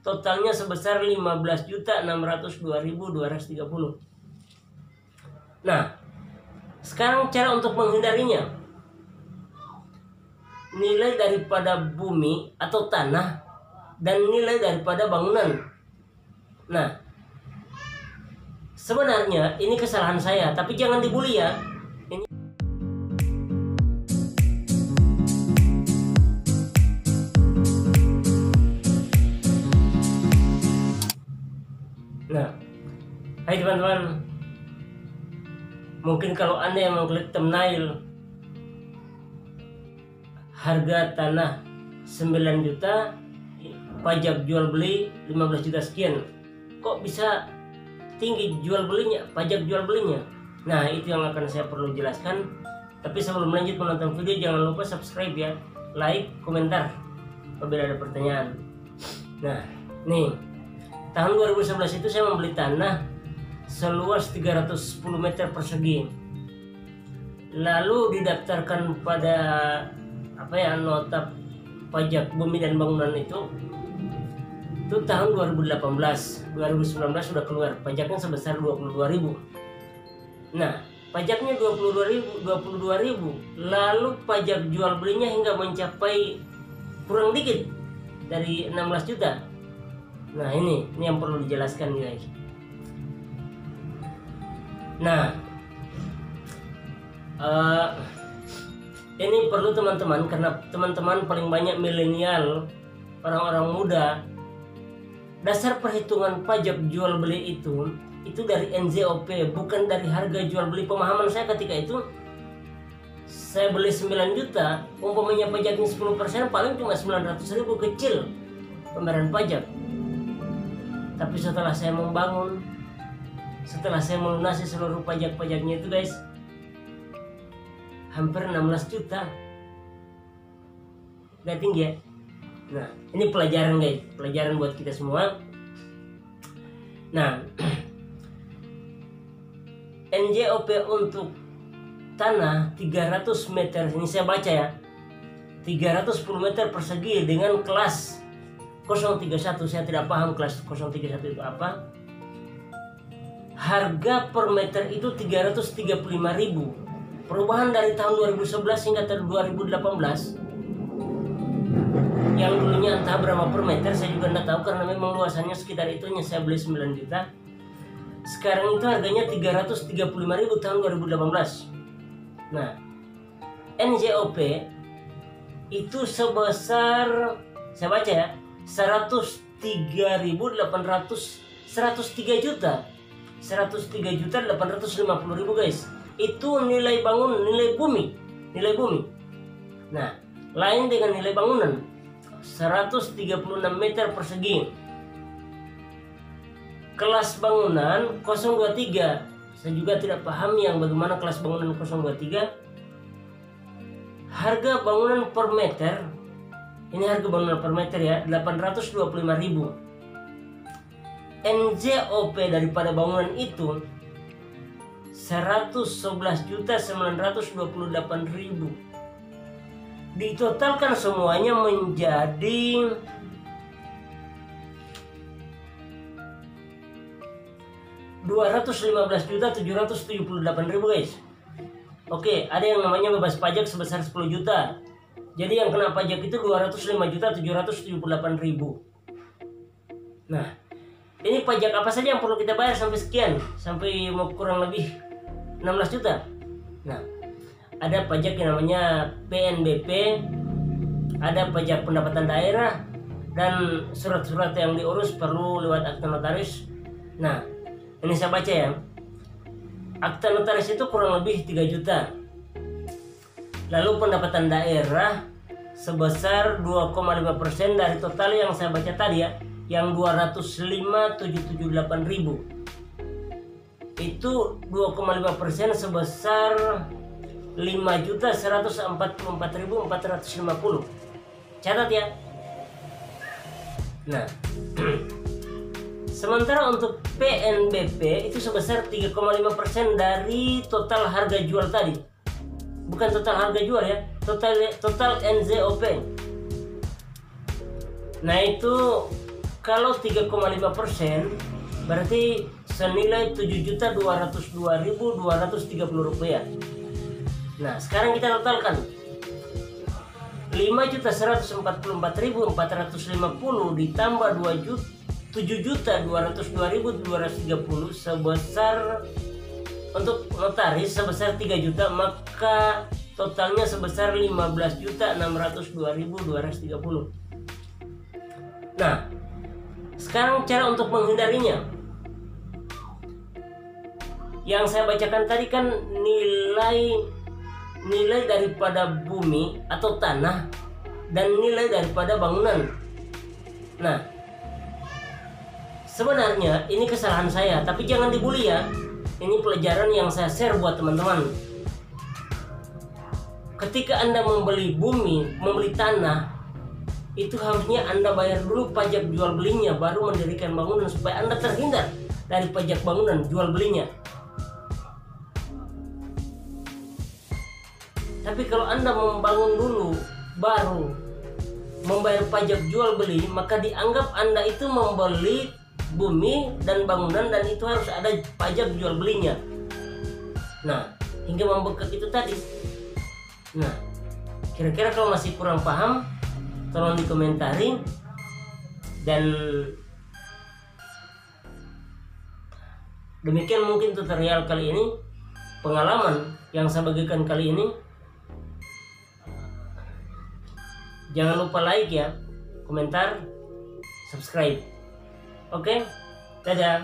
totalnya sebesar 15.602.230. Nah, sekarang cara untuk menghindarinya. Nilai daripada bumi atau tanah dan nilai daripada bangunan. Nah, sebenarnya ini kesalahan saya, tapi jangan dibully ya. Ini Nah, hai teman-teman. Mungkin kalau Anda yang mengklik thumbnail harga tanah 9 juta, pajak jual beli 15 juta sekian. Kok bisa tinggi jual belinya, pajak jual belinya? Nah, itu yang akan saya perlu jelaskan. Tapi sebelum lanjut menonton video, jangan lupa subscribe ya, like, komentar apabila ada pertanyaan. Nah, nih, tahun 2011 itu saya membeli tanah seluas 310 meter persegi. Lalu didaftarkan pada nota pajak bumi dan bangunan itu tahun 2018. 2019 sudah keluar, pajaknya sebesar 22.000. Nah, pajaknya 22.000, lalu pajak jual belinya hingga mencapai kurang dikit dari 16 juta. Nah, ini yang perlu dijelaskan guys. Nah, ini perlu teman-teman, karena teman-teman paling banyak milenial, orang-orang muda. Dasar perhitungan pajak jual beli itu dari NJOP, bukan dari harga jual beli. Pemahaman saya ketika itu, saya beli 9 juta, umpamanya pajaknya 10%, paling cuma 900.000, kecil pembayaran pajak. Tapi setelah saya membangun, setelah saya melunasi seluruh pajak-pajaknya itu guys, hampir 16 juta. Gak tinggi ya? Nah, ini pelajaran guys, pelajaran buat kita semua. Nah, NJOP untuk tanah 300 meter, ini saya baca ya, 310 meter persegi dengan kelas 031, saya tidak paham kelas 031 itu apa. Harga per meter itu 335.000. Perubahan dari tahun 2011 hingga tahun 2018, yang dulunya entah berapa per meter saya juga tidak tahu, karena memang luasannya sekitar itu, saya beli 9 juta. Sekarang itu harganya 335.000 tahun 2018. Nah, NJOP itu sebesar, saya baca ya, 103 juta 850.000 guys. Itu nilai bangun, nilai bumi. Nah, lain dengan nilai bangunan 136 meter persegi. Kelas bangunan 023, saya juga tidak paham yang bagaimana kelas bangunan 023. Harga bangunan per meter, ini harga bangunan per meter ya, 825.000. NJOP daripada bangunan itu 111.928.000. Ditotalkan semuanya menjadi 215.778.000 guys. Oke, ada yang namanya bebas pajak sebesar 10 juta. Jadi yang kena pajak itu 205.778.000. Nah, ini pajak apa saja yang perlu kita bayar sampai sekian, sampai mau kurang lebih 16 juta. Nah, ada pajak yang namanya PNBP, ada pajak pendapatan daerah, dan surat-surat yang diurus perlu lewat akta notaris. Nah, ini saya baca ya. Akta notaris itu kurang lebih 3 juta. Lalu pendapatan daerah sebesar 2,5% dari total yang saya baca tadi ya, yang 205.778.000. Itu 2,5% sebesar 5.144.450. Catat ya. Nah, sementara untuk PNBP itu sebesar 3,5% dari total harga jual tadi. Bukan total harga jual ya, total NJOP. Nah, itu Kalau 3,5% berarti senilai Rp7.202.230. Nah, sekarang kita totalkan. 5.144.450 ditambah 7.202.230 sebesar, untuk notaris sebesar 3 juta, maka totalnya sebesar 15.602.230. Nah, sekarang cara untuk menghindarinya. Yang saya bacakan tadi kan nilai daripada bumi atau tanah dan nilai daripada bangunan. Nah, sebenarnya ini kesalahan saya, tapi jangan dibully ya. Ini pelajaran yang saya share buat teman-teman. Ketika Anda membeli bumi, membeli tanah, itu harusnya Anda bayar dulu pajak jual belinya, baru mendirikan bangunan, supaya Anda terhindar dari pajak bangunan jual belinya. Tapi kalau Anda membangun dulu baru membayar pajak jual beli, maka dianggap Anda itu membeli bumi dan bangunan, dan itu harus ada pajak jual belinya. Nah, hingga membengkak itu tadi. Nah, kira-kira kalau masih kurang paham, tolong dikomentari. Dan demikian mungkin tutorial kali ini, pengalaman yang saya bagikan kali ini. Jangan lupa like ya, komentar, subscribe. Oke, dadah.